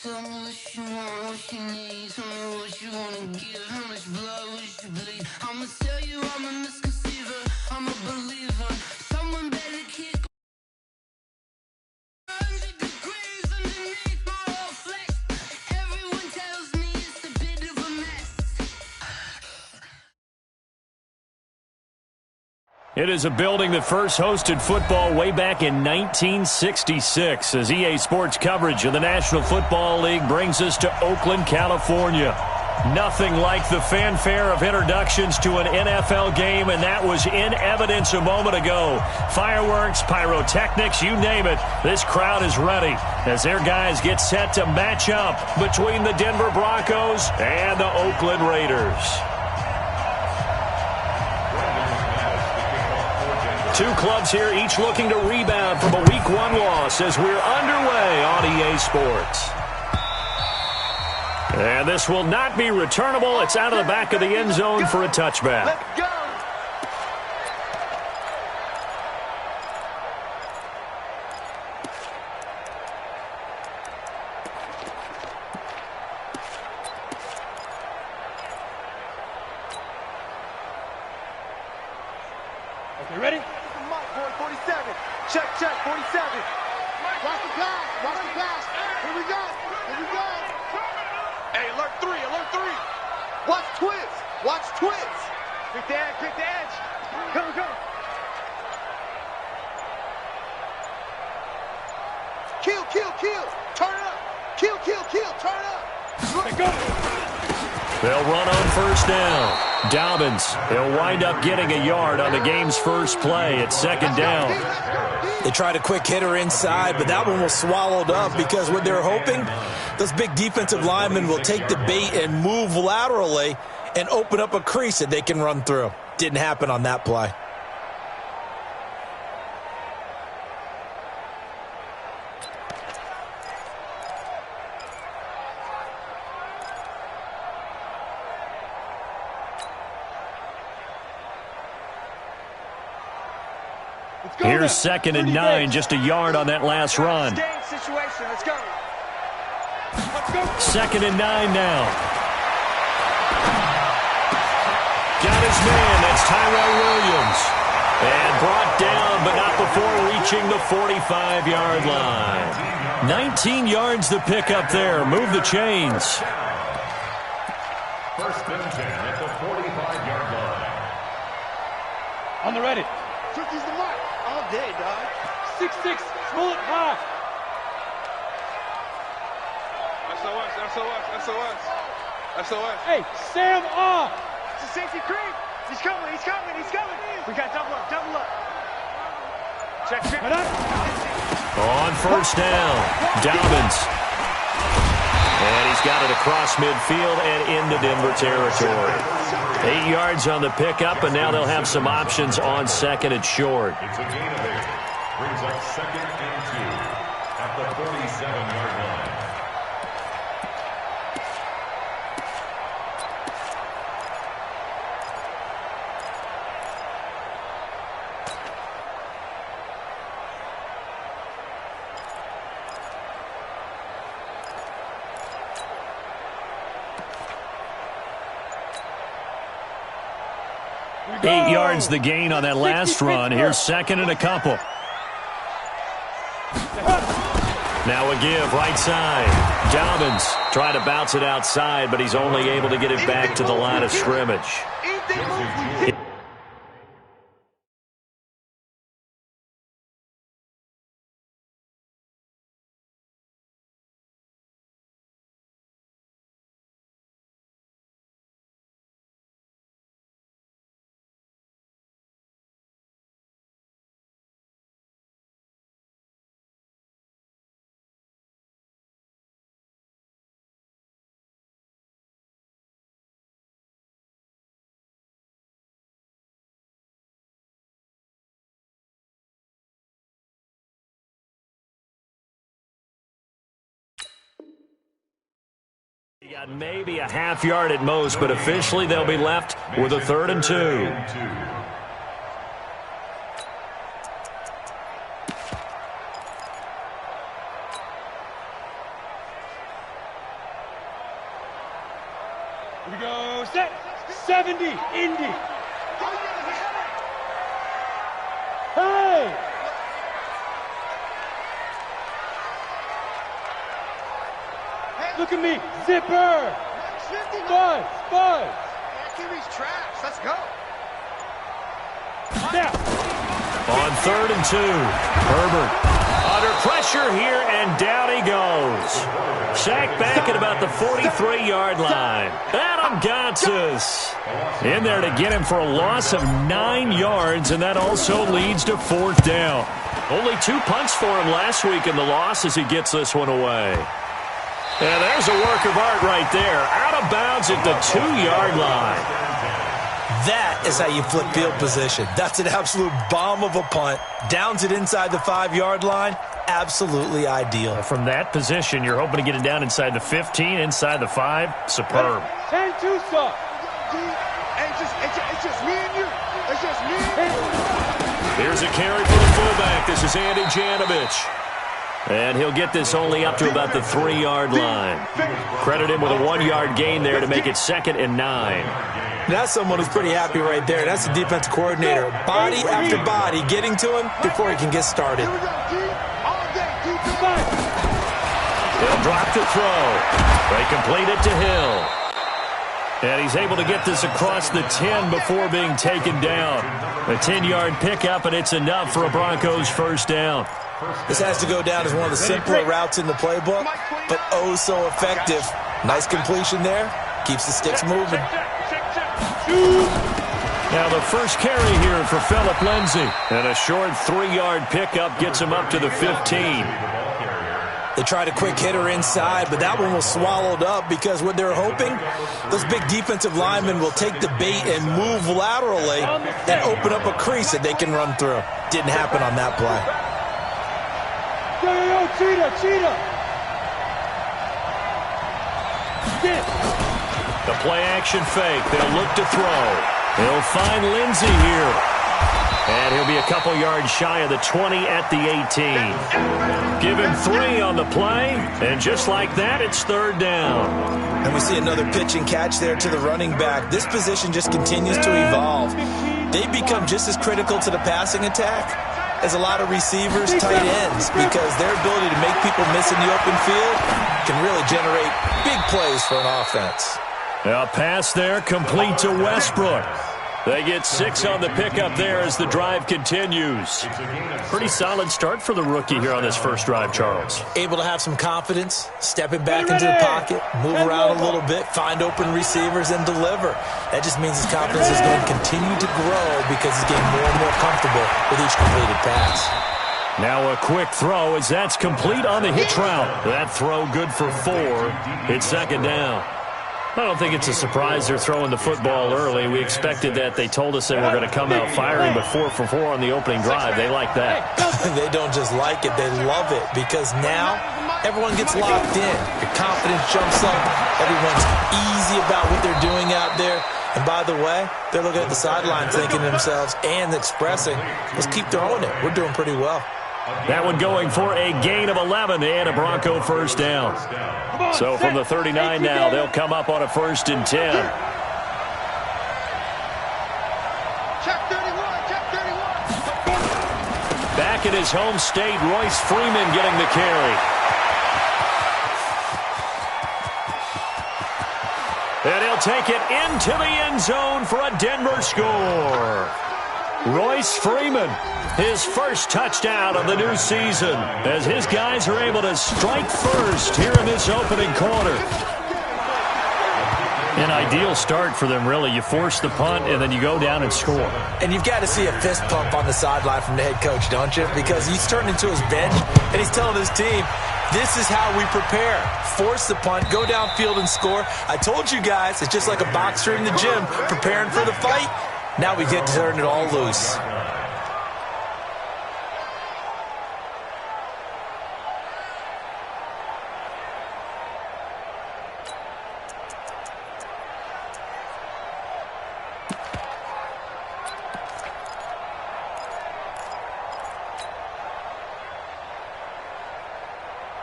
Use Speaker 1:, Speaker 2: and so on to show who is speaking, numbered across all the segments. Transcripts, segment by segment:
Speaker 1: Tell me what you want, what you need. Tell me what you wanna give. How much blood would you bleed? I'ma tell you I'm a misconceiver. I'm a believer. Someone better kick 100 degrees underneath my whole flesh. Everyone tells me it's a bit of a mess.
Speaker 2: It is a building that first hosted football way back in 1966 as EA Sports coverage of the National Football League brings us to Oakland, California. Nothing like the fanfare of introductions to an NFL game, and that was in evidence a moment ago. Fireworks, pyrotechnics, you name it. This crowd is ready as their guys get set to match up between the Denver Broncos and the Oakland Raiders. Two clubs here, each looking to rebound from a Week 1 loss as we're underway on EA Sports. And this will not be returnable. It's out of the back of the end zone for a touchback.
Speaker 3: Let's go.
Speaker 4: Okay, ready?
Speaker 3: 47. Check, 47.
Speaker 4: Watch the pass. Watch the pass. Here we go. Here we go.
Speaker 3: Hey, alert 3.
Speaker 4: Watch twist. Watch twist.
Speaker 3: Pick the edge.
Speaker 4: Go.
Speaker 3: Kill. Turn it up. Kill. Turn it up.
Speaker 4: Let's go.
Speaker 2: They'll run on first down. Dobbins, he'll wind up getting a yard on the game's first play at second down.
Speaker 5: They tried a quick hitter inside, but that one was swallowed up because what they're hoping, those big defensive linemen will take the bait and move laterally and open up a crease that they can run through. Didn't happen on that play.
Speaker 2: Here's 2nd and 9, just a yard on that last run.
Speaker 3: Let's go.
Speaker 2: 2nd and 9 now. Got his man, that's Tyrell Williams. And brought down, but not before reaching the 45-yard line. 19 yards to pick up there. Move the chains.
Speaker 6: First and 10 at the 45-yard line.
Speaker 4: On the ready.
Speaker 3: Turkey's the mark. All day, dog.
Speaker 4: 6-6. Pull it high.
Speaker 3: SOS.
Speaker 4: Hey, Sam off.
Speaker 3: It's a safety creep. He's coming. We got double up. Check.
Speaker 4: Head up.
Speaker 2: On first down, Dobbins. And he's got it across midfield and into Denver territory. 8 yards on the pickup, and now they'll have some options on 2nd and short.
Speaker 6: It's a gain of 8. Brings up 2nd and 2 at the 47-yard line.
Speaker 2: Go. 8 yards the gain on that last run. Here's 2nd and a couple. Now a give, right side. Dobbins trying to bounce it outside, but he's only able to get it back to the line of scrimmage. You got maybe a half yard at most, but officially they'll be left with a 3rd and 2.
Speaker 3: Here we go. Set. 70. Indy. Hey! Look at me. Zipper. Buzz.
Speaker 4: Kimmy's trash. Let's go.
Speaker 3: Now.
Speaker 2: On 3rd and 2, Herbert under pressure here, and down he goes. Sacked back at about the 43-yard line. Adam Gotsis in there to get him for a loss of 9 yards, and that also leads to 4th down. Only 2 punts for him last week in the loss as he gets this one away. And there's a work of art right there. Out of bounds at the 2-yard line.
Speaker 5: That is how you flip field position. That's an absolute bomb of a punt. Downs it inside the 5-yard line. Absolutely ideal.
Speaker 2: From that position, you're hoping to get it down inside the 15, inside the 5. Superb.
Speaker 3: 10-2 stop.
Speaker 4: It's just me and you. It's just me and you.
Speaker 2: Here's a carry for the fullback. This is Andy Janovich. And he'll get this only up to about the 3-yard line. Credit him with a 1-yard gain there to make it 2nd and 9.
Speaker 5: That's someone who's pretty happy right there. That's the defense coordinator. Body after body getting to him before he can get started.
Speaker 2: He'll drop the throw. They complete it to Hill. And he's able to get this across the 10 before being taken down. A 10-yard pickup, and it's enough for a Broncos 1st down.
Speaker 5: This has to go down as one of the simpler routes in the playbook, but oh so effective. Nice completion there. Keeps the sticks moving.
Speaker 2: Now the first carry here for Phillip Lindsay. And a short 3-yard pickup gets him up to the 15.
Speaker 5: They tried a quick hitter inside, but that one was swallowed up because what they're hoping, those big defensive linemen will take the bait and move laterally and open up a crease that they can run through. Didn't happen on that play.
Speaker 3: Yo, cheetah.
Speaker 2: The play action fake. They'll look to throw. He'll find Lindsay here. And he'll be a couple yards shy of the 20 at the 18. Give him 3 on the play. And just like that, it's 3rd down.
Speaker 5: And we see another pitch and catch there to the running back. This position just continues to evolve. They become just as critical to the passing attack as a lot of receivers, tight ends, because their ability to make people miss in the open field can really generate big plays for an offense.
Speaker 2: A pass there complete to Westbrook. They get 6 on the pickup there as the drive continues. Pretty solid start for the rookie here on this first drive, Charles.
Speaker 5: Able to have some confidence, stepping back into the pocket, move around a little bit, find open receivers, and deliver. That just means his confidence is going to continue to grow because he's getting more and more comfortable with each completed pass.
Speaker 2: Now a quick throw as that's complete on the hitch route. That throw good for 4. It's 2nd down. I don't think it's a surprise they're throwing the football early. We expected that. They told us they were going to come out firing, but 4 for 4 on the opening drive. They like that.
Speaker 5: They don't just like it. They love it because now everyone gets locked in. Your confidence jumps up. Everyone's easy about what they're doing out there. And by the way, they're looking at the sideline thinking to themselves and expressing, let's keep throwing it. We're doing pretty well.
Speaker 2: That one going for a gain of 11 and a Bronco 1st down. So from the 39 now, they'll come up on a 1st and 10.
Speaker 4: Check 31.
Speaker 2: Back in his home state, Royce Freeman getting the carry. And he'll take it into the end zone for a Denver score. Royce Freeman, his first touchdown of the new season, as his guys are able to strike first here in this opening quarter. An ideal start for them, really. You force the punt, and then you go down and score.
Speaker 5: And you've got to see a fist pump on the sideline from the head coach, don't you? Because he's turned into his bench, and he's telling his team, this is how we prepare. Force the punt, go downfield and score. I told you guys, it's just like a boxer in the gym preparing for the fight. Now we get to turn it all loose.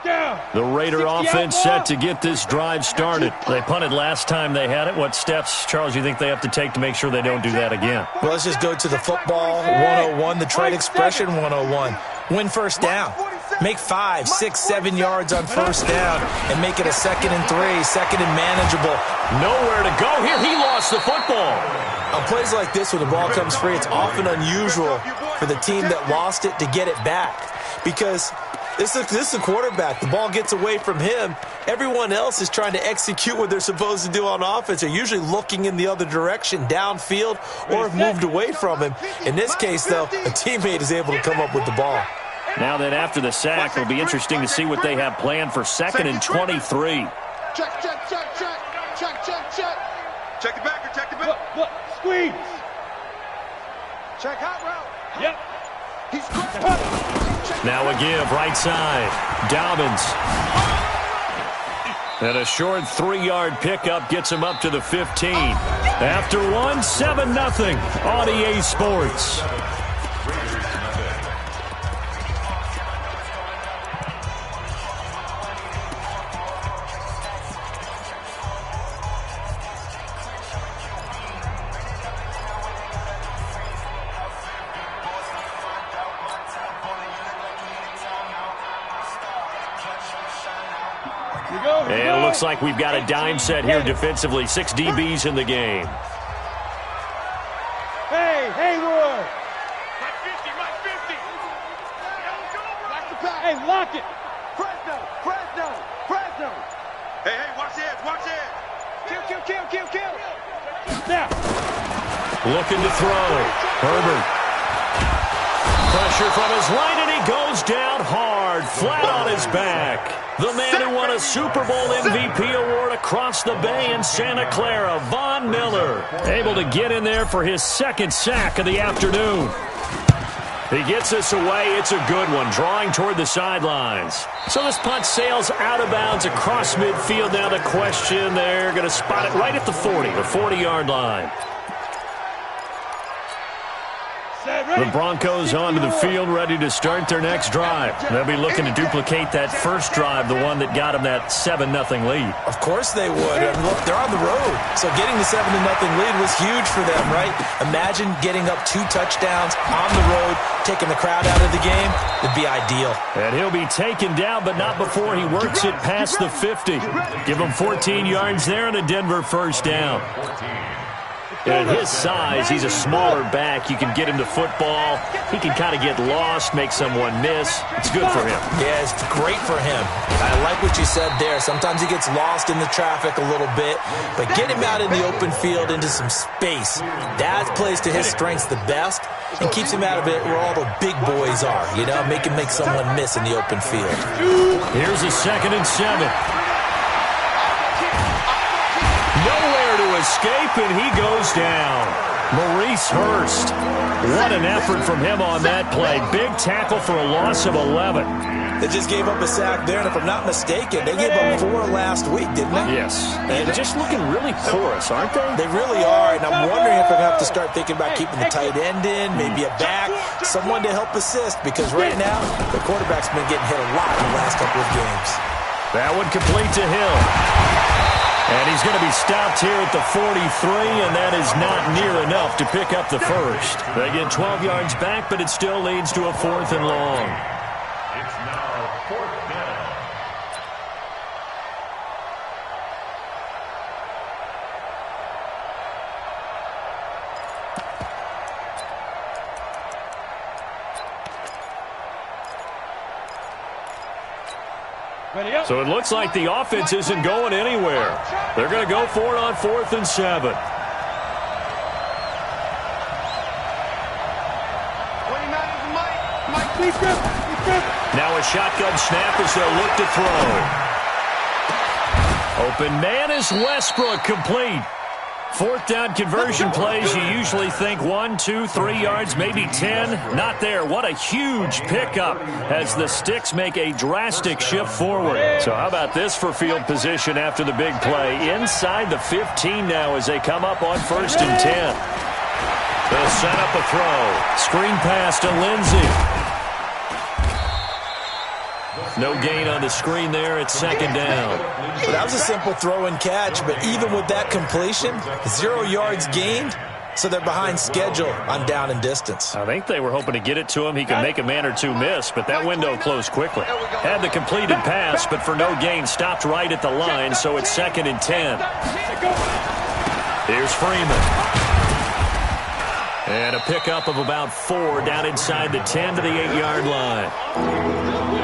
Speaker 2: The Raider offense set to get this drive started. They punted last time they had it. What steps, Charles, you think they have to take to make sure they don't do that again?
Speaker 5: Well, let's just go to the football 101, the trade expression 101. Win first down. Make 5, 6, 7 yards on first down and make it a 2nd and 3, 2nd and manageable.
Speaker 2: Nowhere to go here. He lost the football.
Speaker 5: On plays like this, when the ball comes free, it's often unusual for the team that lost it to get it back because this is a quarterback. The ball gets away from him. Everyone else is trying to execute what they're supposed to do on offense. They're usually looking in the other direction, downfield, or have moved away from him. In this case, though, a teammate is able to come up with the ball.
Speaker 2: Now that after the sack, it'll be interesting to see what they have planned for 2nd and 23.
Speaker 4: Check, check, check, check. Check, check, check.
Speaker 3: Check the backer, check the backer. Look, squeeze. Check hot route. Yep. He's great.
Speaker 2: Now a give, right side. Dobbins. And a short 3-yard pickup gets him up to the 15. After one, 7-0 on EA Sports. And it looks like we've got a dime set here defensively. 6 DBs in the game.
Speaker 3: Hey, Haywood. Mike 50, Mike 50. Hey, lock it. Fresno, Fresno, Fresno. Hey, watch the edge, watch the edge. Kill. Snap.
Speaker 2: Looking to throw. Herbert. Pressure from his right, and he goes down hard, flat on his back. The man who won a Super Bowl MVP award across the bay in Santa Clara, Von Miller, able to get in there for his 2nd sack of the afternoon. He gets this away. It's a good one, drawing toward the sidelines. So this punt sails out of bounds across midfield. Now the question, they're going to spot it right at the 40, the 40-yard line. The Broncos onto the field, ready to start their next drive. They'll be looking to duplicate that first drive, the one that got them that 7-0 lead.
Speaker 5: Of course they would. And look, they're on the road. So getting the 7-0 lead was huge for them, right? Imagine getting up 2 touchdowns on the road, taking the crowd out of the game. It'd be ideal.
Speaker 2: And he'll be taken down, but not before he works it past the 50. Give him 14 yards there and a Denver first down. At his size, he's a smaller back. You can get him to football. He can kind of get lost, make someone miss. It's good for him.
Speaker 5: Yeah, it's great for him. I like what you said there. Sometimes he gets lost in the traffic a little bit, but get him out in the open field into some space. That plays to his strengths the best and keeps him out of it where all the big boys are, you know, make someone miss in the open field.
Speaker 2: Here's a 2nd and 7. Nowhere to escape, and he goes down. Maurice Hurst. What an effort from him on that play. Big tackle for a loss of 11.
Speaker 5: They just gave up a sack there, and if I'm not mistaken, they gave up 4 last week, didn't they?
Speaker 2: Yes. And just looking really porous, aren't they?
Speaker 5: They really are, and I'm wondering if they're going to have to start thinking about keeping the tight end in, maybe a back, someone to help assist, because right now, the quarterback's been getting hit a lot in the last couple of games.
Speaker 2: That one complete to Hill. And he's going to be stopped here at the 43, and that is not near enough to pick up the first. They get 12 yards back, but it still leads to a 4th and long.
Speaker 6: It's now 4th down.
Speaker 2: So it looks like the offense isn't going anywhere. They're going to go for it on 4th and 7. Now a shotgun snap as they'll look to throw. Open man is Westbrook, complete. 4th down conversion plays, you usually think 1, 2, 3 yards, maybe 10. Not there. What a huge pickup as the Sticks make a drastic shift forward. So how about this for field position after the big play? Inside the 15 now as they come up on 1st and 10. They'll set up a throw. Screen pass to Lindsey. No gain on the screen there. It's second down.
Speaker 5: But that was a simple throw and catch, but even with that completion, 0 yards gained, so they're behind schedule on down and distance.
Speaker 2: I think they were hoping to get it to him. He could make a man or two miss, but that window closed quickly. Had the completed pass, but for no gain, stopped right at the line, so it's 2nd and 10. Here's Freeman. And a pickup of about 4 down inside the 10 to the 8-yard line.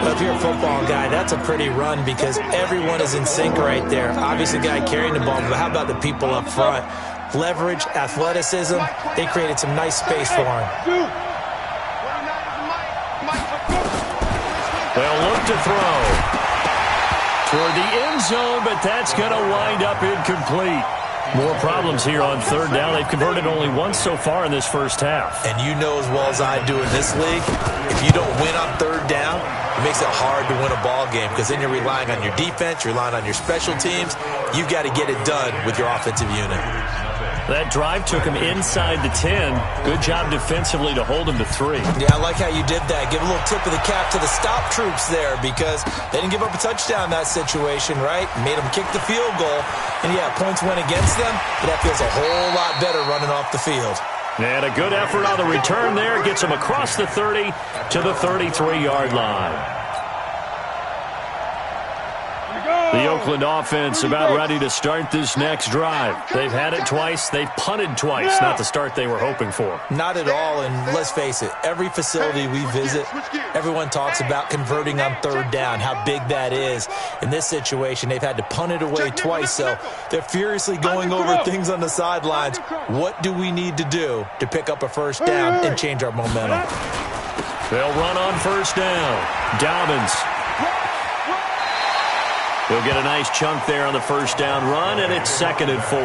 Speaker 5: Well, if you're a football guy, that's a pretty run because everyone is in sync right there. Obviously, the guy carrying the ball, but how about the people up front? Leverage, athleticism, they created some nice space for him.
Speaker 2: They'll look to throw toward the end zone, but that's going to wind up incomplete. More problems here on 3rd down. They've converted only once so far in this first half.
Speaker 5: And you know as well as I do in this league, if you don't win on 3rd down, it makes it hard to win a ball game because then you're relying on your defense, you're relying on your special teams. You've got to get it done with your offensive unit.
Speaker 2: That drive took him inside the 10. Good job defensively to hold him to 3.
Speaker 5: Yeah, I like how you did that. Give a little tip of the cap to the stop troops there because they didn't give up a touchdown in that situation, right? Made them kick the field goal. And, yeah, points went against them, but that feels a whole lot better running off the field.
Speaker 2: And a good effort on the return there. Gets him across the 30 to the 33-yard line. The Oakland offense about ready to start this next drive. They've had it twice. They've punted twice. Not the start they were hoping for.
Speaker 5: Not at all, and let's face it, every facility we visit, everyone talks about converting on 3rd down, how big that is. In this situation, they've had to punt it away twice, so they're furiously going over things on the sidelines. What do we need to do to pick up a 1st down and change our momentum?
Speaker 2: They'll run on 1st down. Dobbins. He'll get a nice chunk there on the 1st down run, and it's 2nd and 4.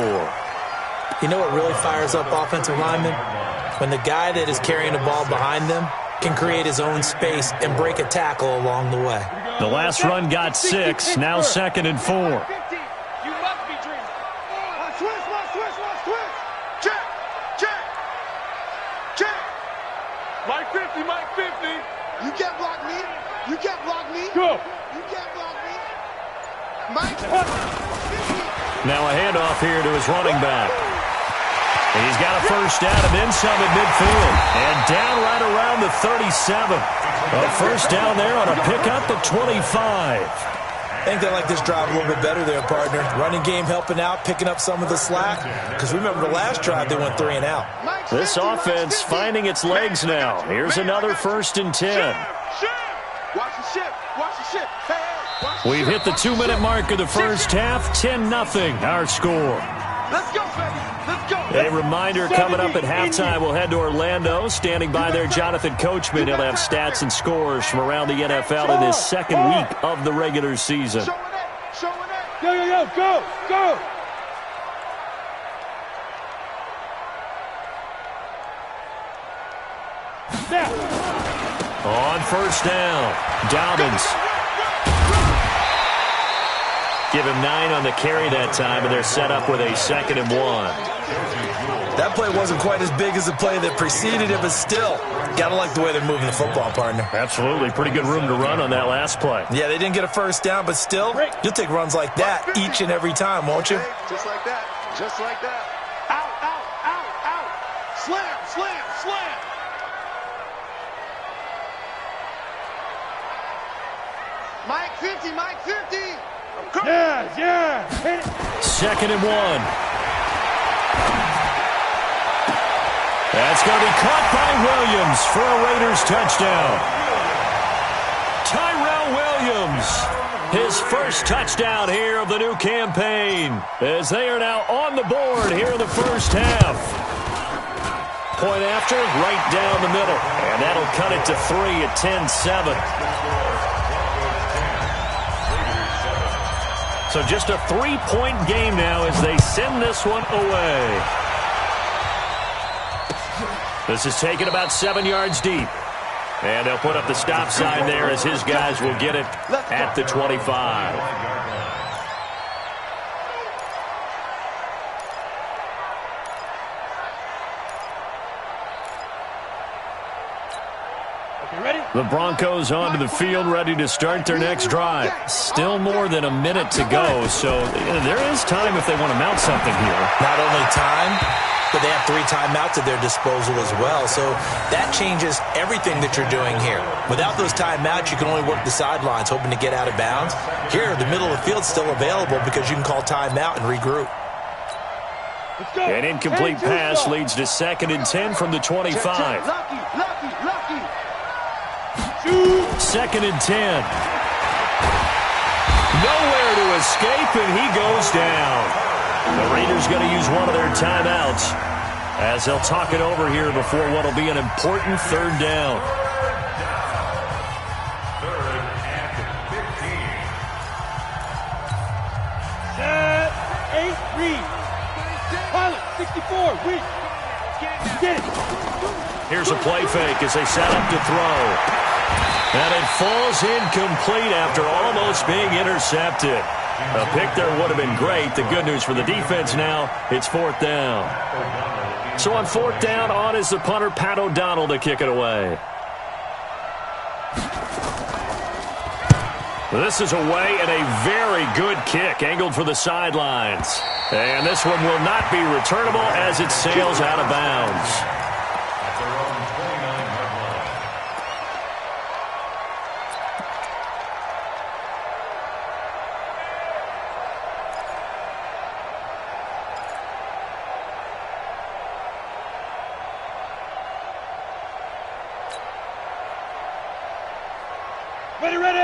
Speaker 5: You know what really fires up offensive linemen? When the guy that is carrying the ball behind them can create his own space and break a tackle along the way.
Speaker 2: The last run got 6, now 2nd and 4.
Speaker 3: You must be dreaming. Switch. Check. Mike 50.
Speaker 4: You can't block me.
Speaker 3: Go.
Speaker 4: You can't block me. Mike.
Speaker 2: Now a handoff here to his running back. And he's got a 1st down and then some at midfield. And down right around the 37. A 1st down there on a pickup of 25.
Speaker 5: I think they like this drive a little bit better there, partner. Running game helping out, picking up some of the slack. Because remember the last drive, they went 3 and out.
Speaker 2: This offense finding its legs now. Here's another 1st and 10.
Speaker 3: Watch the ship. Hey.
Speaker 2: We've hit the 2-minute mark of the first half. 10-0 our score.
Speaker 3: Let's go, baby. Let's go.
Speaker 2: A reminder coming up at halftime. We'll head to Orlando. Standing by there, Jonathan Coachman. He'll have stats and scores from around the NFL in his 2nd week of the regular season.
Speaker 3: Showing it. Go.
Speaker 2: On 1st down, Dobbins. Give him 9 on the carry that time, and they're set up with a 2nd and 1.
Speaker 5: That play wasn't quite as big as the play that preceded it, but still, got to like the way they're moving the football, partner.
Speaker 2: Absolutely. Pretty good room to run on that last play.
Speaker 5: Yeah, they didn't get a 1st down, but still, you'll take runs like that each and every time, won't you?
Speaker 3: Just like that. Out. Slam.
Speaker 4: Mike 50.
Speaker 3: Yeah. Hit it.
Speaker 2: 2nd and 1. That's going to be caught by Williams for a Raiders touchdown. Tyrell Williams, his 1st touchdown here of the new campaign, as they are now on the board here in the first half. Point after, right down the middle, and that'll cut it to 3 at 10-7. So just a 3-point game now as they send this one away. This is taken about 7 yards deep. And they'll put up the stop sign there as his guys will get it at the 25.
Speaker 3: Okay, ready?
Speaker 2: The Broncos onto the field, ready to start their next drive. Still more than a minute to go, so there is time if they want to mount something here.
Speaker 5: Not only time, but they have 3 timeouts at their disposal as well, so that changes everything that you're doing here. Without those timeouts, you can only work the sidelines, hoping to get out of bounds. Here, the middle of the field's still available because you can call timeout and regroup.
Speaker 2: An incomplete pass leads to 2nd and 10 from the 25.
Speaker 4: Lucky.
Speaker 2: 2nd and 10. Nowhere to escape, and he goes down. The Raiders going to use one of their timeouts as they'll talk it over here before what will be an important 3rd down.
Speaker 6: 3rd and 15.
Speaker 3: Set, 8, read. Pilot, 64, read. Get it.
Speaker 2: Here's a play fake as they set up to throw. And it falls incomplete after almost being intercepted. A pick there would have been great. The good news for the defense now, it's 4th down. So on 4th down, on is the punter, Pat O'Donnell, to kick it away. This is away and a very good kick, angled for the sidelines. And this one will not be returnable as it sails out of bounds.
Speaker 6: At their own 29-yard line.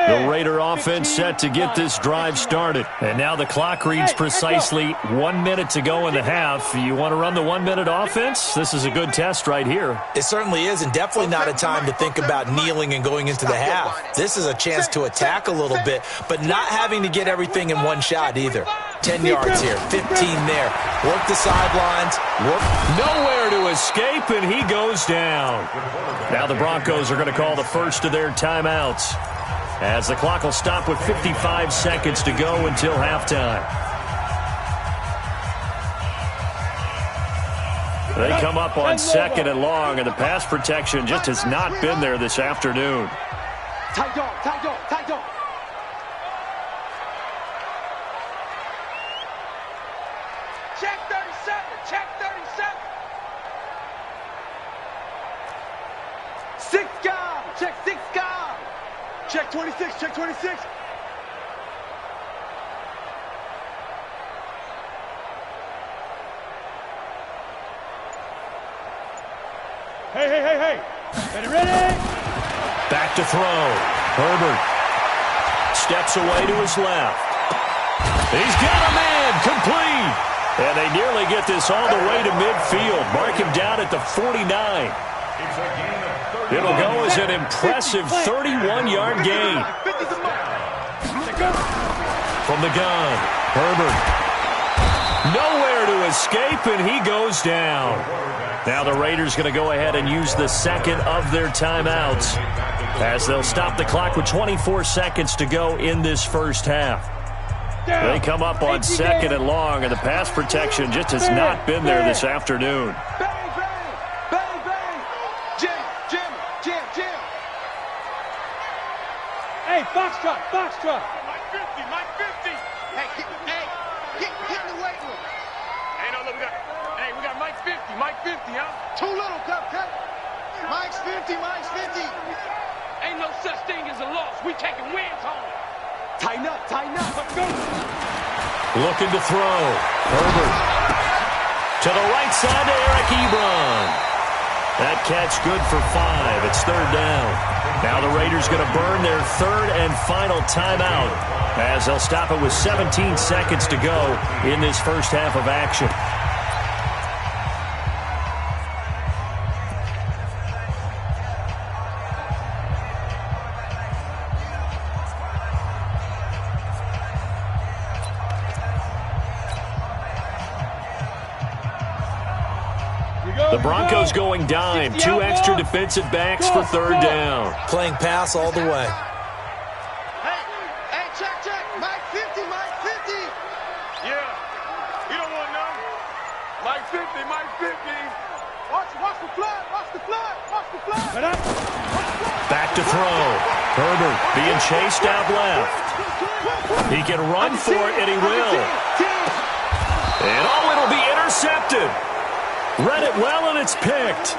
Speaker 2: The Raider offense set to get this drive started. And now the clock reads precisely 1 minute to go in the half. You want to run the 1-minute offense? This is a good test right here.
Speaker 5: It certainly is, and definitely not a time to think about kneeling and going into the half. This is a chance to attack a little bit, but not having to get everything in one shot either. 10 yards here, 15 there. Work the sidelines.
Speaker 2: Nowhere to escape, and he goes down. Now the Broncos are going to call the first of their timeouts, as the clock will stop with 55 seconds to go until halftime. They come up on 2nd and long, and the pass protection just has not been there this afternoon.
Speaker 4: Tight dog. Check 37. 6 guard. Check 6 guard. Check 26.
Speaker 3: Hey. Ready?
Speaker 2: Back to throw. Herbert steps away to his left. He's got a man, complete. And they nearly get this all the way to midfield. Mark him down at the 49. It'll go as an impressive 31-yard gain. From the gun, Herbert. Nowhere to escape, and he goes down. Now the Raiders going to go ahead and use the 2nd of their timeouts, as they'll stop the clock with 24 seconds to go in this first half. They come up on 2nd and long, and the pass protection just has not been there this afternoon.
Speaker 3: Hey, Foxtrot.
Speaker 4: Mike 50. Hey, get in the weight room.
Speaker 3: Hey, no, look, we got Mike 50, huh?
Speaker 4: Too little, cut. Mike's 50.
Speaker 3: Ain't no such thing as a loss. We taking wins home.
Speaker 4: Tighten up. Let's go.
Speaker 2: Looking to throw. Herbert. To the right side to Eric Ebron. That catch good for 5. It's 3rd down. Now the Raiders going to burn their 3rd and final timeout, as they'll stop it with 17 seconds to go in this first half of action. The Broncos going dime. 2 extra defensive backs for 3rd down.
Speaker 5: Playing pass all the way.
Speaker 4: Hey, check. Mike 50.
Speaker 3: Yeah. You don't want none. Mike 50.
Speaker 4: Watch the flood.
Speaker 3: But
Speaker 2: Back to throw. Herbert being chased out left. He can run for it, and he will. And it'll be intercepted. Read it well, and it's picked.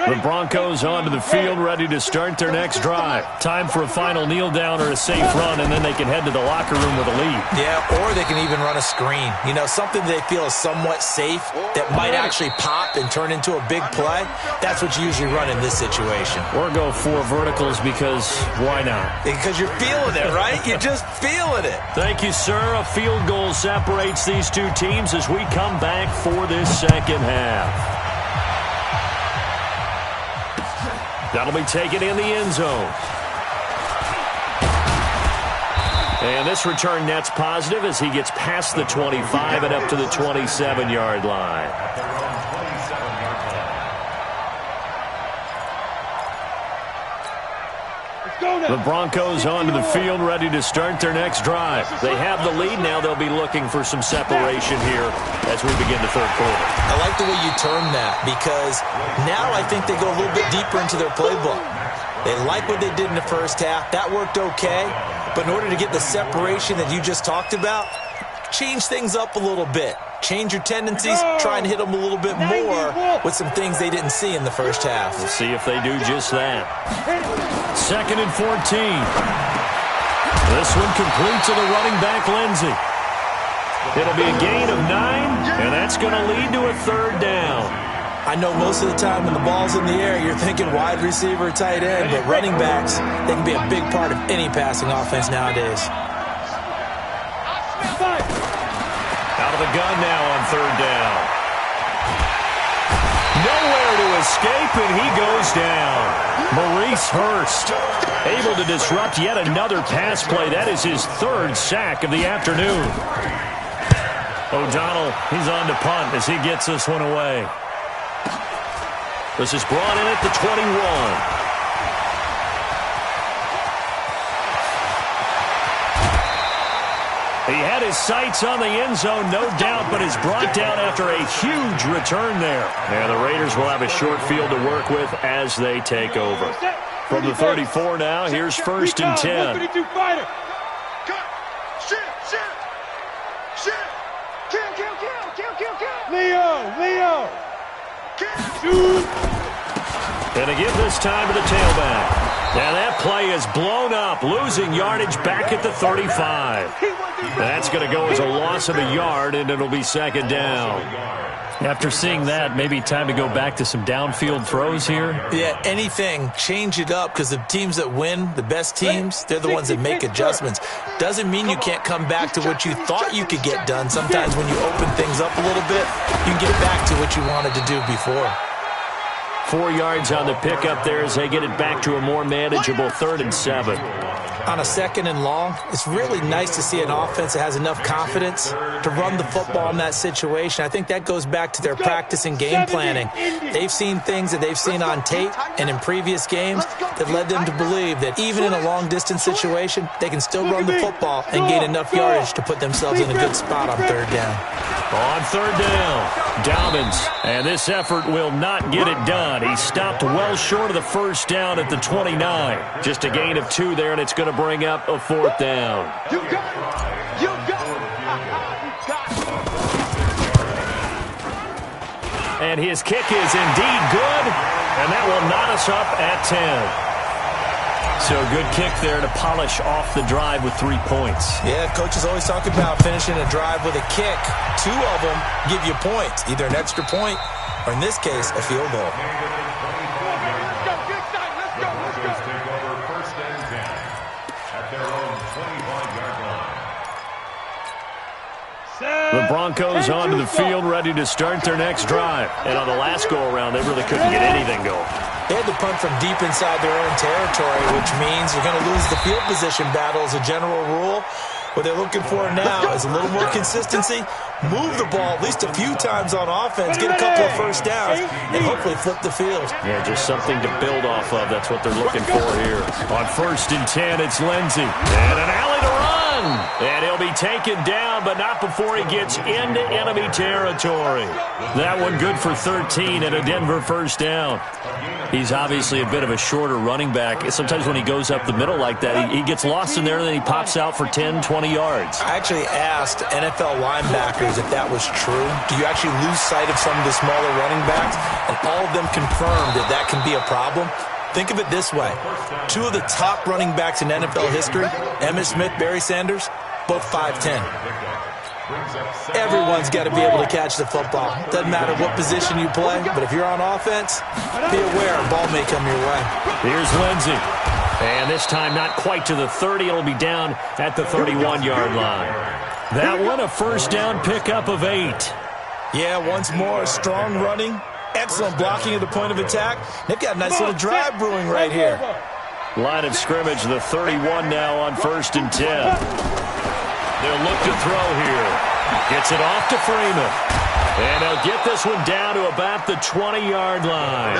Speaker 2: The Broncos onto the field, ready to start their next drive. Time for a final kneel down or a safe run, and then they can head to the locker room with a lead.
Speaker 5: Yeah, or they can even run a screen. You know, something they feel is somewhat safe that might actually pop and turn into a big play. That's what you usually run in this situation.
Speaker 2: Or go 4 verticals because why not?
Speaker 5: Because you're feeling it, right? You're just feeling it.
Speaker 2: Thank you, sir. A field goal separates these two teams as we come back for this second half. That'll be taken in the end zone. And this return net's positive as he gets past the 25 and up to the 27-yard line. The Broncos onto the field, ready to start their next drive. They have the lead. Now they'll be looking for some separation here as we begin the third quarter.
Speaker 5: I like the way you term that because now I think they go a little bit deeper into their playbook. They like what they did in the first half. That worked okay. But in order to get the separation that you just talked about, change things up a little bit. Change your tendencies, try and hit them a little bit more with some things they didn't see in the first half.
Speaker 2: We'll see if they do just that. 2nd and 14. This one complete to the running back, Lindsey. It'll be a gain of 9, and that's going to lead to a third down.
Speaker 5: I know most of the time when the ball's in the air, you're thinking wide receiver, tight end, but running backs, they can be a big part of any passing offense nowadays.
Speaker 2: Out of the gun now on third down. Nowhere to escape, and he goes down. Maurice Hurst able to disrupt yet another pass play. That is his 3rd sack of the afternoon. O'Donnell, he's on to punt as he gets this one away. This is brought in at the 21. He had his sights on the end zone, no doubt, but is brought down after a huge return there. And the Raiders will have a short field to work with as they take over. From the 34 now, here's 1st and 10.
Speaker 3: Leo!
Speaker 2: And to give this time to the tailback. And that play is blown up, losing yardage back at the 35. That's going to go as a loss of a yard, and it'll be 2nd down. After seeing that, maybe time to go back to some downfield throws here.
Speaker 5: Yeah, anything. Change it up because the teams that win, the best teams, they're the ones that make adjustments. Doesn't mean you can't come back to what you thought you could get done. Sometimes when you open things up a little bit, you can get back to what you wanted to do before.
Speaker 2: 4 yards on the pickup there as they get it back to a more manageable 3rd and 7.
Speaker 5: On a 2nd and long, it's really nice to see an offense that has enough confidence to run the football in that situation. I think that goes back to their practice and game planning. They've seen things that they've seen on tape and in previous games that led them to believe that even in a long-distance situation, they can still run the football and gain enough yardage to put themselves in a good spot on 3rd down.
Speaker 2: On 3rd down, Dobbins, and this effort will not get it done. He stopped well short of the 1st down at the 29. Just a gain of 2 there, and it's going to bring up a 4th down.
Speaker 3: You got it! You got it! You got it!
Speaker 2: And his kick is indeed good, and that will knot us up at 10. So good kick there to polish off the drive with 3 points.
Speaker 5: Yeah, coaches always talk about finishing a drive with a kick. 2 of them give you points, either an extra point or, in this case, a field goal.
Speaker 2: The Broncos onto the field, ready to start their next drive. And on the last go-around, they really couldn't get anything going.
Speaker 5: They had to punt from deep inside their own territory, which means you're going to lose the field position battle as a general rule. What they're looking for now is a little more consistency, move the ball at least a few times on offense, get a couple of 1st downs, and hopefully flip the field.
Speaker 2: Yeah, just something to build off of. That's what they're looking for here. On 1st and 10, it's Lindsey. And an alley to run. run. And he'll be taken down, but not before he gets into enemy territory. That one good for 13 and a Denver first down. He's obviously a bit of a shorter running back. Sometimes when he goes up the middle like that, he gets lost in there, and then he pops out for 10, 20 yards.
Speaker 5: I actually asked NFL linebackers if that was true. Do you actually lose sight of some of the smaller running backs? And all of them confirmed that that can be a problem. Think of it this way. Two of the top running backs in NFL history, Emmitt Smith, Barry Sanders, both 5'10". Everyone's got to be able to catch the football. Doesn't matter what position you play, but if you're on offense, be aware a ball may come your way.
Speaker 2: Here's Lindsey. And this time not quite to the 30. It'll be down at the 31-yard line. That one a first down pickup of 8.
Speaker 5: Yeah, once more, strong running, excellent blocking at the point of attack. They've got a nice little drive brewing right here.
Speaker 2: Line of scrimmage, the 31 now on 1st and 10. They'll look to throw here. Gets it off to Freeman. And they'll get this one down to about the 20-yard line.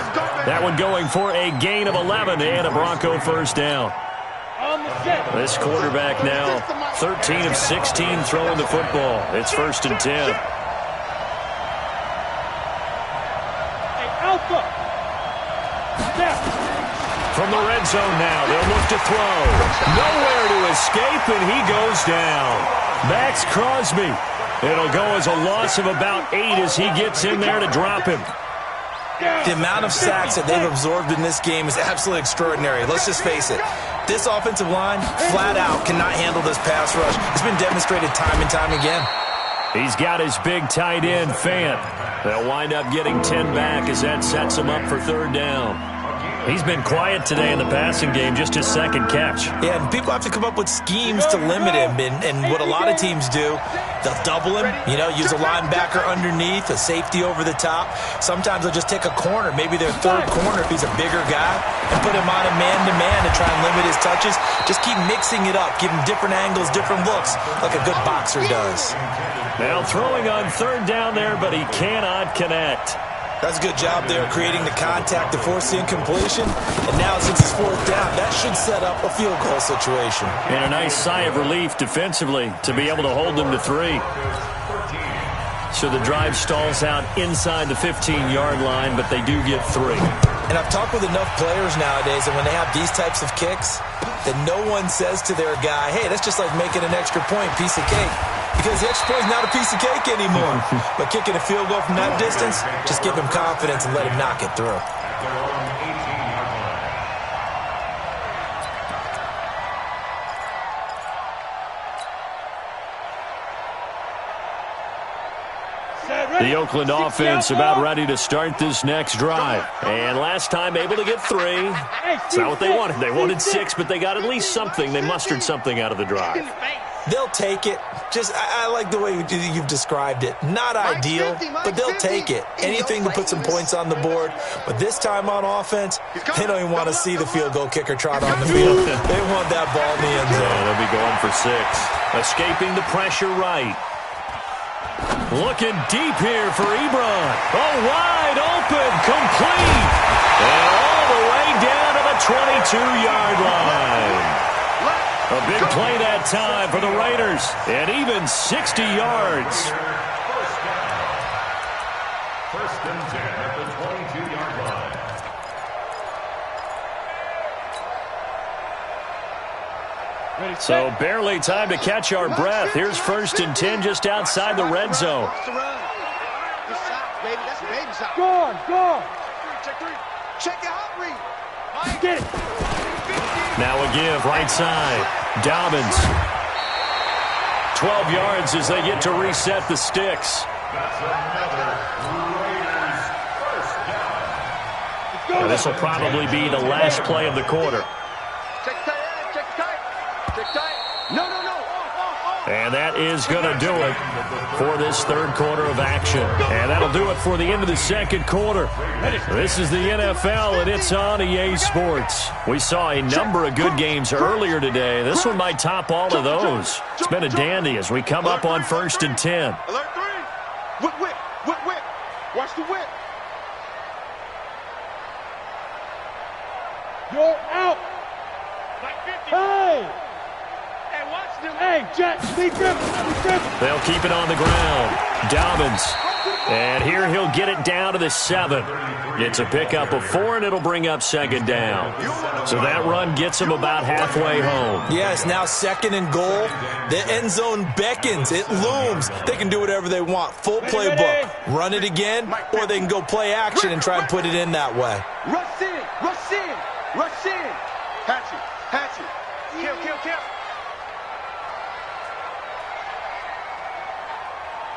Speaker 2: That one going for a gain of 11 and a Bronco first down. This quarterback now 13 of 16 throwing the football. It's 1st and 10. From the red zone now, they'll look to throw. Nowhere to escape, and he goes down. Max Crosby. It'll go as a loss of about 8 as he gets in there to drop him.
Speaker 5: The amount of sacks that they've absorbed in this game is absolutely extraordinary. Let's just face it. This offensive line, flat out, cannot handle this pass rush. It's been demonstrated time and time again.
Speaker 2: He's got his big tight end, Fant. They'll wind up getting 10 back as that sets him up for 3rd down. He's been quiet today in the passing game, just his 2nd catch.
Speaker 5: Yeah, and people have to come up with schemes to limit him. And what a lot of teams do, they'll double him, use a linebacker underneath, a safety over the top. Sometimes they'll just take a corner, maybe their 3rd corner if he's a bigger guy, and put him on a man-to-man to try and limit his touches. Just keep mixing it up, give him different angles, different looks, like a good boxer does.
Speaker 2: Now throwing on 3rd down there, but he cannot connect.
Speaker 5: That's a good job there, creating the contact to force the incompletion. And now, since it's 4th down, that should set up a field goal situation.
Speaker 2: And a nice sigh of relief defensively to be able to hold them to 3. So the drive stalls out inside the 15-yard line, but they do get 3.
Speaker 5: And I've talked with enough players nowadays that when they have these types of kicks, that no one says to their guy, hey, that's just like making an extra point, piece of cake. Because the extra point is not a piece of cake anymore. But kicking a field goal from that distance, just give him confidence and let him knock it through.
Speaker 2: The Oakland offense about ready to start this next drive. And last time able to get 3. It's not what they wanted. They wanted 6, but they got at least something. They mustered something out of the drive.
Speaker 5: They'll take it. I like the way you've described it. Not ideal, but they'll take it. Anything to put some points on the board. But this time on offense, they don't even want to see the field goal kicker trot on the field. They want that ball in the end zone.
Speaker 2: Yeah, they'll be going for 6. Escaping the pressure right. Looking deep here for Ebron. Oh, wide open, complete. And all the way down to the 22-yard line. A big play that time for the Raiders, and even 60 yards.
Speaker 6: 1st and 10 at the 22-yard line.
Speaker 2: So barely time to catch our breath. Here's 1st and 10 just outside the red zone.
Speaker 4: Go on, go on.
Speaker 3: Check it out, Reed.
Speaker 4: Get it.
Speaker 2: Now a give, right side. Dobbins. 12 yards as they get to reset the sticks.
Speaker 6: That's another Raiders first down.
Speaker 2: This will probably be the last play of the quarter.
Speaker 3: Check tight, check tight. Check tight. No.
Speaker 2: And that is going to do it for this 3rd quarter of action. And that'll do it for the end of the 2nd quarter. This is the NFL, and it's on EA Sports. We saw a number of good games earlier today. This one might top all of those. It's been a dandy as we come up on 1st and 10.
Speaker 3: Alert 3. Whip. Watch the whip.
Speaker 4: You're out. Hey!
Speaker 3: Hey, Jet, lead dribble.
Speaker 2: They'll keep it on the ground. Dobbins. And here he'll get it down to the 7. It's a pickup of 4, and it'll bring up second down. So that run gets him about halfway home.
Speaker 5: Yes, now second and goal. The end zone beckons. It looms. They can do whatever they want. Full playbook. Run it again, or they can go play action and try and put it in that way.
Speaker 3: Rush in, rush in, rush in. Hatch it, hatch it. Kill.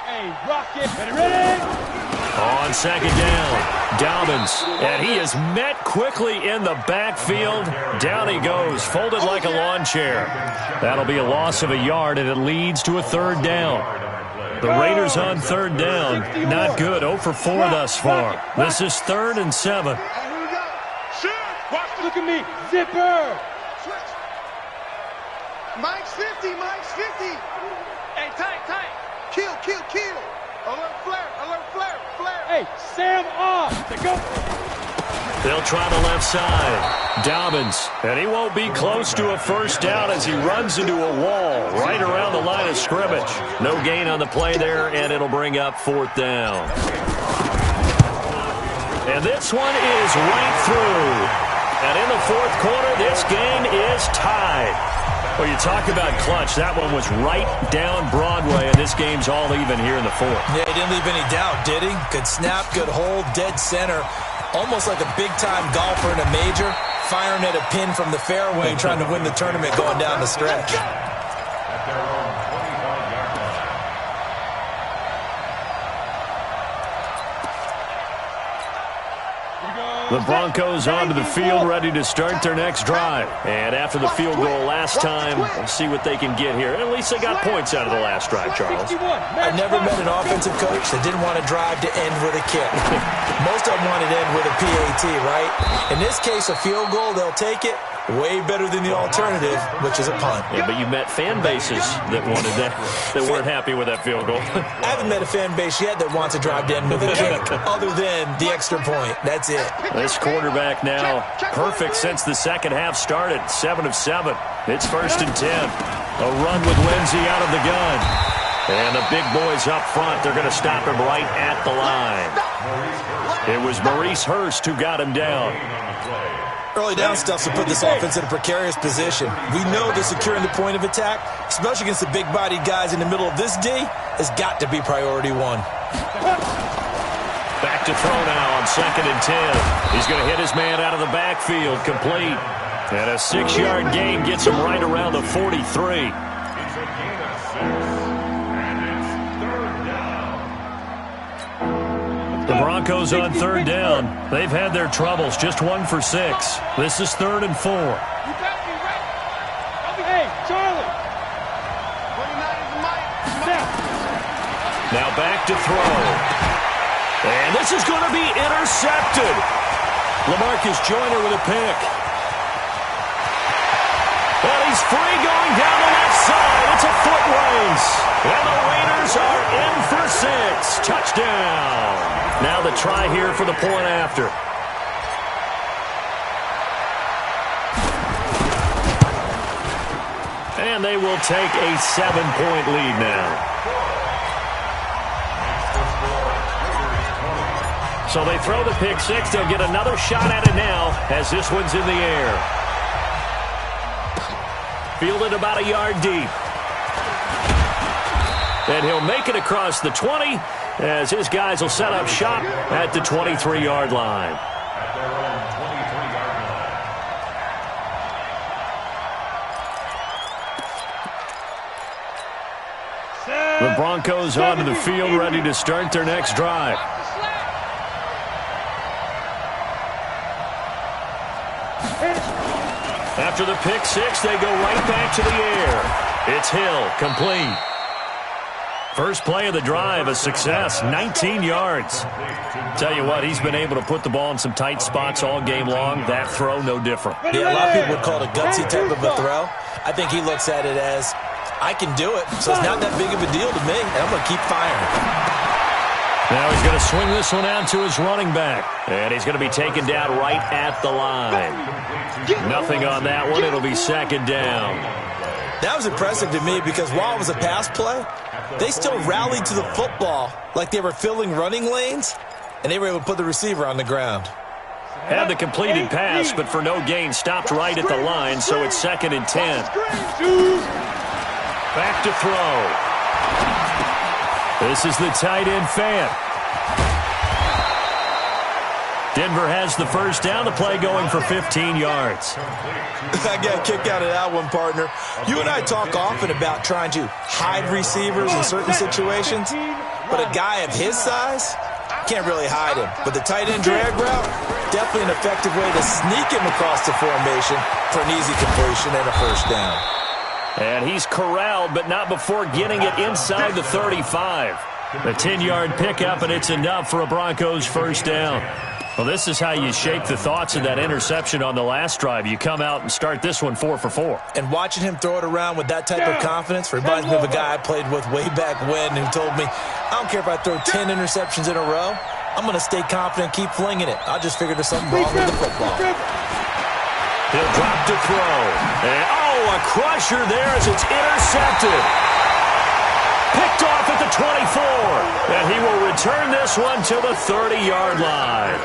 Speaker 3: Hey, Rocket, ready?
Speaker 2: On second down, Dobbins, and he is met quickly in the backfield. Down he goes, folded like a lawn chair. That'll be a loss of a yard, and it leads to a third down. The Raiders on third down, not good, 0 for 4 thus far. This is 3rd and 7.
Speaker 3: Look at me, zipper.
Speaker 4: Mike's 50.
Speaker 3: Hey, tight.
Speaker 4: Kill. Alert flare.
Speaker 3: Hey, Sam off. Go.
Speaker 2: They'll try the left side. Dobbins, and he won't be close to a first down as he runs into a wall right around the line of scrimmage. No gain on the play there, and it'll bring up 4th down. And this one is right through. And in the 4th quarter, this game is tied. Well, you talk about clutch. That one was right down Broadway, and this game's all even here in the 4th.
Speaker 5: Yeah, he didn't leave any doubt, did he? Good snap, good hold, dead center. Almost like a big-time golfer in a major, firing at a pin from the fairway, trying to win the tournament going down the stretch.
Speaker 2: The Broncos onto the field, ready to start their next drive. And after the field goal last time, we'll see what they can get here. At least they got points out of the last drive, Charles.
Speaker 5: I've never met an offensive coach that didn't want to drive to end with a kick. Most of them wanted to end with a PAT, right? In this case, a field goal, they'll take it. Way better than the alternative, which is a punt.
Speaker 2: Yeah, but you met fan bases that wanted that weren't happy with that field goal.
Speaker 5: I haven't met a fan base yet that wants to drive to end with a kick, other than the extra point. That's it.
Speaker 2: This quarterback now perfect since the second half started. 7 of 7. It's 1st and 10. A run with Lindsey out of the gun. And the big boys up front, they're going to stop him right at the line. It was Maurice Hurst who got him down.
Speaker 5: Early down stuff to put this offense in a precarious position. We know that securing the point of attack, especially against the big-bodied guys in the middle of this D, has got to be priority 1.
Speaker 2: Back to throw now on 2nd and 10. He's going to hit his man out of the backfield, complete. And a 6-yard gain gets him right around the 43. The Broncos on 3rd down. They've had their troubles, just 1 for 6. This is 3rd and 4.
Speaker 3: Hey, Charlie.
Speaker 2: Now back to throw. And this is going to be intercepted. LaMarcus Joyner with a pick. And he's free going down the left side. It's a foot race. And the Raiders are in for 6. Touchdown. Now the try here for the point after. And they will take a 7-point lead now. So they throw the pick 6. They'll get another shot at it now as this one's in the air. Fielded about a yard deep. And he'll make it across the 20 as his guys will set up shop at the 23-yard line. The Broncos onto the field, ready to start their next drive. After the pick 6, they go right back to the air. It's Hill, complete. First play of the drive, a success, 19 yards. Tell you what, he's been able to put the ball in some tight spots all game long. That throw, no different.
Speaker 5: Yeah, a lot of people would call it a gutsy type of a throw. I think he looks at it as, I can do it, so it's not that big of a deal to me, and I'm going to keep firing.
Speaker 2: Now he's going to swing this one out to his running back, and he's going to be taken down right at the line. Nothing on that one. It'll be 2nd down.
Speaker 5: That was impressive to me because while it was a pass play, they still rallied to the football like they were filling running lanes, and they were able to put the receiver on the ground.
Speaker 2: Had the completed pass, but for no gain, stopped right at the line, so it's 2nd and 10. Back to throw. This is the tight end Fant. Denver has the first down. The play going for 15 yards.
Speaker 5: I got a kick out of that one, partner. You and I talk often about trying to hide receivers in certain situations, but a guy of his size can't really hide him. But the tight end drag route, definitely an effective way to sneak him across the formation for an easy completion and a first down.
Speaker 2: And he's corralled, but not before getting it inside the 35. A 10-yard pickup, and it's enough for a Broncos first down. Well, this is how you shake the thoughts of that interception on the last drive. You come out and start this one 4 for 4.
Speaker 5: And watching him throw it around with that type of confidence reminds me of a guy I played with way back when who told me, I don't care if I throw 10 interceptions in a row. I'm going to stay confident, keep flinging it. I just figured there's something wrong with the football.
Speaker 2: He'll drop to throw. And, a crusher there as it's intercepted. Picked off at the 24. And he will return this one to the 30-yard line.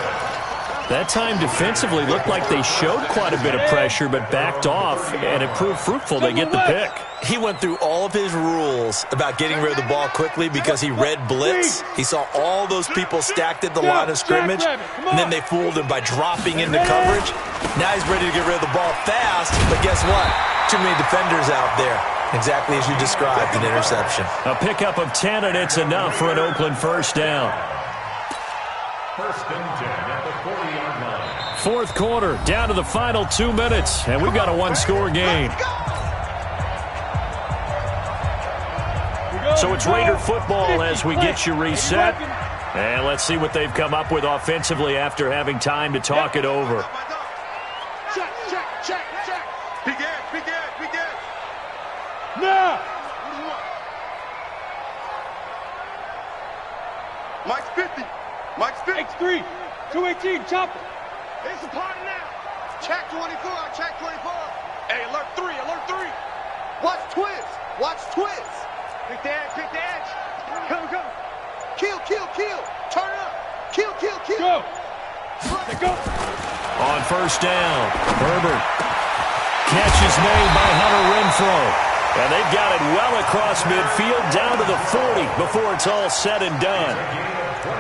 Speaker 2: That time defensively looked like they showed quite a bit of pressure but backed off, and it proved fruitful. They get the pick.
Speaker 5: He went through all of his rules about getting rid of the ball quickly because he read blitz. He saw all those people stacked at the line of scrimmage, and then they fooled him by dropping into coverage. Now he's ready to get rid of the ball fast, but guess what? Too many defenders out there. Exactly as you described, an interception.
Speaker 2: A pickup of 10, and it's enough for an Oakland first down.
Speaker 6: First and 10 at the 40-yard line.
Speaker 2: Fourth quarter, down to the final 2 minutes, and we've got a one-score game. So it's Raider football as we get you reset. And let's see what they've come up with offensively after having time to talk it over.
Speaker 4: Check.
Speaker 3: Big edge.
Speaker 4: Now.
Speaker 3: Mike's 50.
Speaker 4: X3. 218. Chopper.
Speaker 3: It's a party now. Check 24. Hey, alert 3.
Speaker 4: Watch twist.
Speaker 3: Pick the edge.
Speaker 4: Come. Kill.
Speaker 3: Turn up. Kill.
Speaker 4: Go. Let go.
Speaker 2: On first down, Herbert. Catch is made by Hunter Renfrow. And they've got it well across midfield down to the 40 before it's all said and done.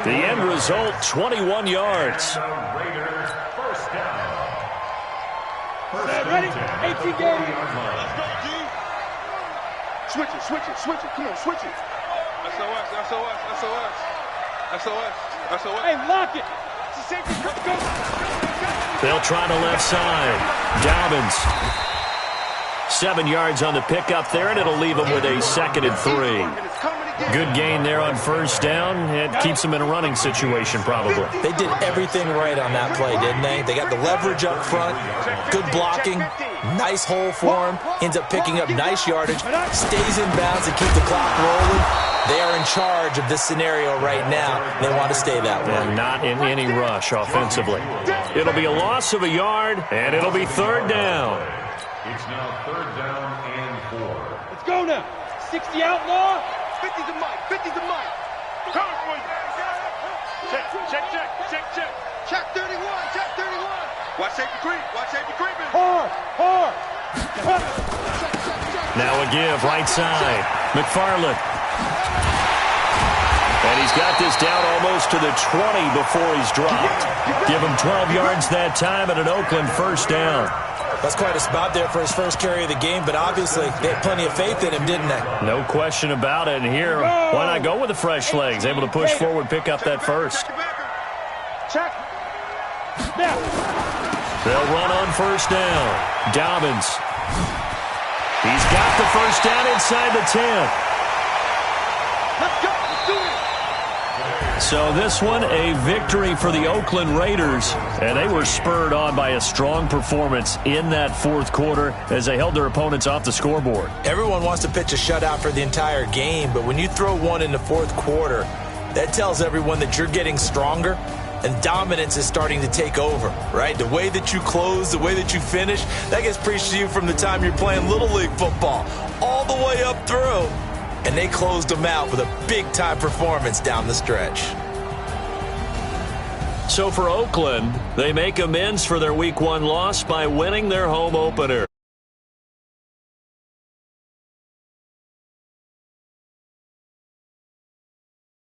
Speaker 2: The end result, 21 yards.
Speaker 6: Raiders first down.
Speaker 4: Ready? 18 games.
Speaker 3: Let's go, G. Switch it. Come on, switch it. SOS.
Speaker 4: Hey, lock it. It's a safety. Go.
Speaker 2: They'll try the left side. Dobbins. 7 yards on the pickup there, and it'll leave them with a 2nd and 3. Good gain there on first down. It keeps them in a running situation, probably.
Speaker 5: They did everything right on that play, didn't they? They got the leverage up front, good blocking, nice hole for him, ends up picking up nice yardage, stays in bounds and keep the clock rolling. They are in charge of this scenario right now. They want to stay that way.
Speaker 2: And not in any rush offensively. It'll be a loss of a yard, and it'll be 3rd down.
Speaker 6: It's now 3rd down and 4.
Speaker 4: Let's go now. 60 outlaw.
Speaker 3: 50 to Mike. Come on, Check. Check 31. Watch safety creeping.
Speaker 4: Hard.
Speaker 2: Now a give, right side. McFarland. And he's got this down almost to the 20 before he's dropped. Give him 12 yards that time and an Oakland first down.
Speaker 5: That's quite a spot there for his first carry of the game, but obviously they had plenty of faith in him, didn't they?
Speaker 2: No question about it. And here, why not go with the fresh legs? Able to push forward, pick up that first.
Speaker 4: Check. Now.
Speaker 2: They'll run on first down. Dobbins. He's got the first down inside the 10.
Speaker 4: Let's go.
Speaker 2: So this one, a victory for the Oakland Raiders, and they were spurred on by a strong performance in that fourth quarter as they held their opponents off the scoreboard.
Speaker 5: Everyone wants to pitch a shutout for the entire game, but when you throw one in the fourth quarter, that tells everyone that you're getting stronger And dominance is starting to take over, right? The way that you close, the way that you finish, that gets preached to you from the time you're playing Little League football all the way up through. And they closed them out with a big-time performance down the stretch.
Speaker 2: So for Oakland, they make amends for their Week 1 loss by winning their home opener.